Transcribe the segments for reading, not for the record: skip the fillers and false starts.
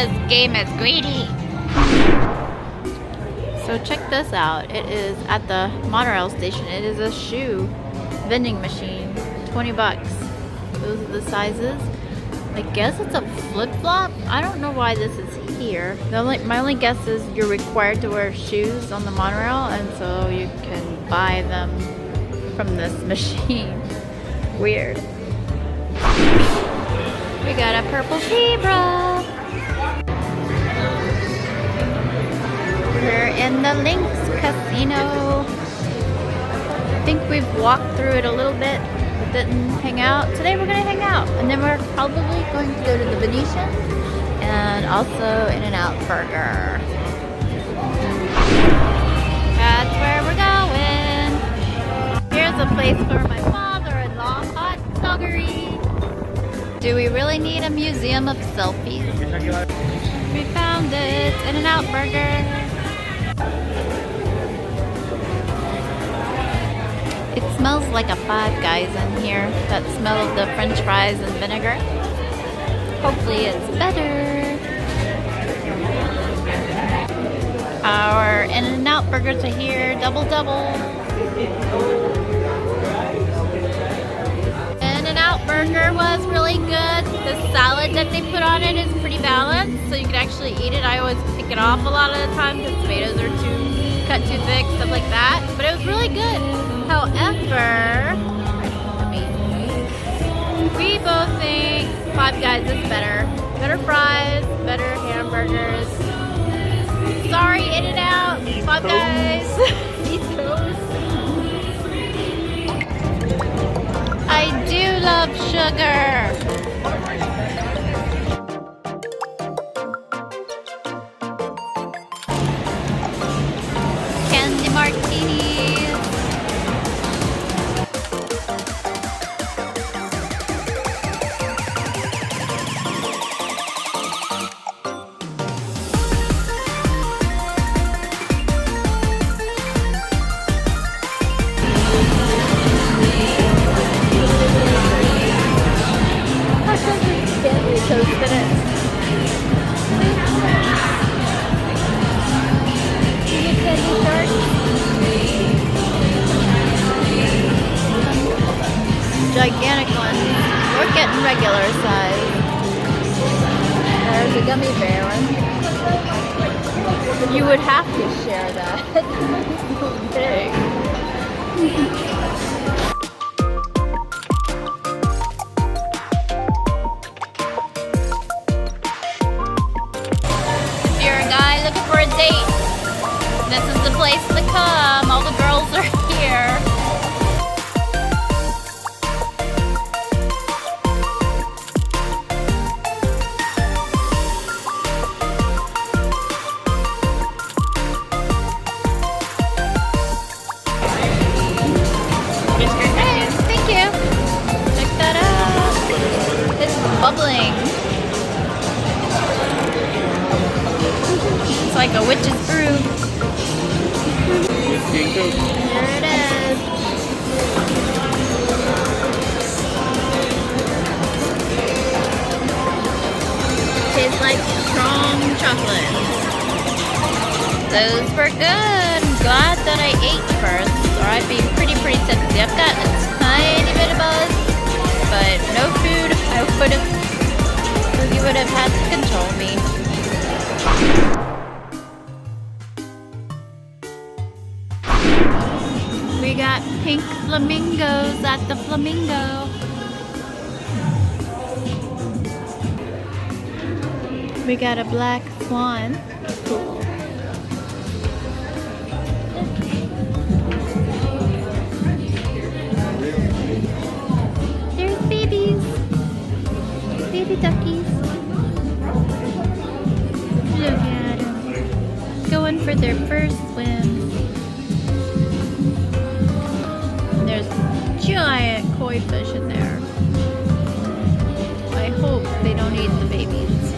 This game is greedy. So check this out. It is at the monorail station. It is a shoe vending machine. 20 bucks. Those are the sizes. I guess it's a flip-flop. I don't know why this is here. My only guess is you're required to wear shoes on the monorail, and so you can buy them from this machine. Weird. We got a purple zebra. We're in the Lynx Casino. I think we've walked through it a little bit, but didn't hang out. Today we're gonna hang out, and then we're probably going to go to the Venetian and also In-N-Out Burger. That's where we're going. Here's a place for my father-in-law, hot doggery. Do we really need a museum of selfies? We found it, In-N-Out Burger. It smells like a Five Guys in here. That smell of the french fries and vinegar. Hopefully it's better. Our In-N-Out burgers are here. Double. In-N-Out burger was really good. The salad that they put on it is pretty balanced, so you can actually eat it. I always pick it off a lot of the time because tomatoes are cut too thick, stuff like that. But it was really good. However, we both think Five Guys is better. Better fries, better hamburgers. Sorry, In-N-Out, Five Guys. East Coast. I do love sugar. Candy martinis. Gigantic one. We're getting regular size. There's a gummy bear one. You would have to share that. It's big. If you're a guy looking for a date, this is the place to come. All the girls are here. Bubbling. It's like a witch's brew. There it is. Tastes like strong chocolate. Those were good. I'm glad that I ate first, or I'd be pretty tipsy. I've got a tiny bit of buzz, but no food. You would have had to control me. We got pink flamingos at the Flamingo. We got a black swan. Cool. There's babies. Baby duckies. Look at them. Going for their first swim. And there's giant koi fish in there. I hope they don't eat the babies.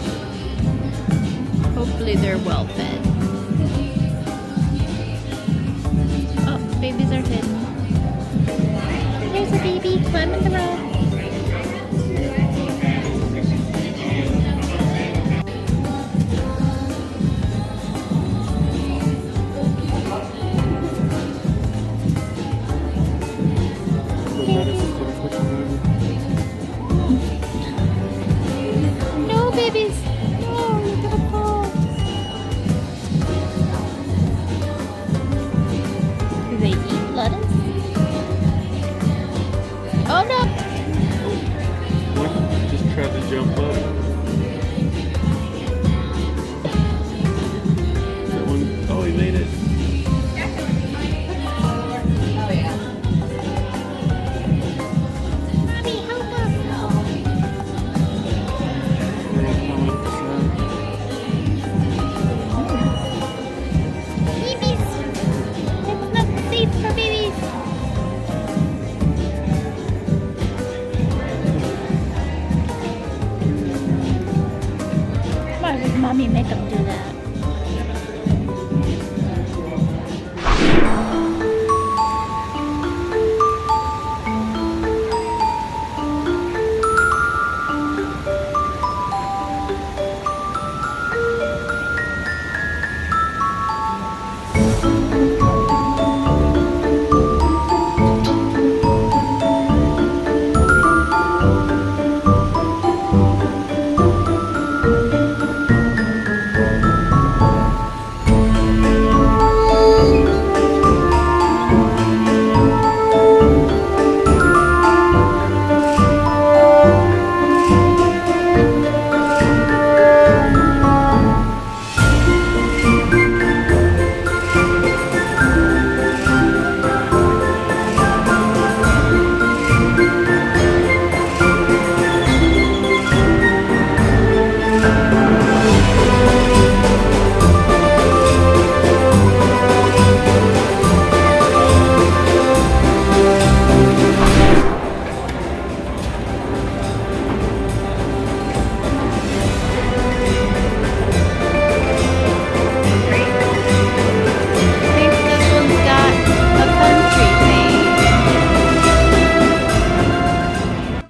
Hopefully they're well fed. Oh, babies are hidden. There's a baby climbing the rock. Mommy make them do that.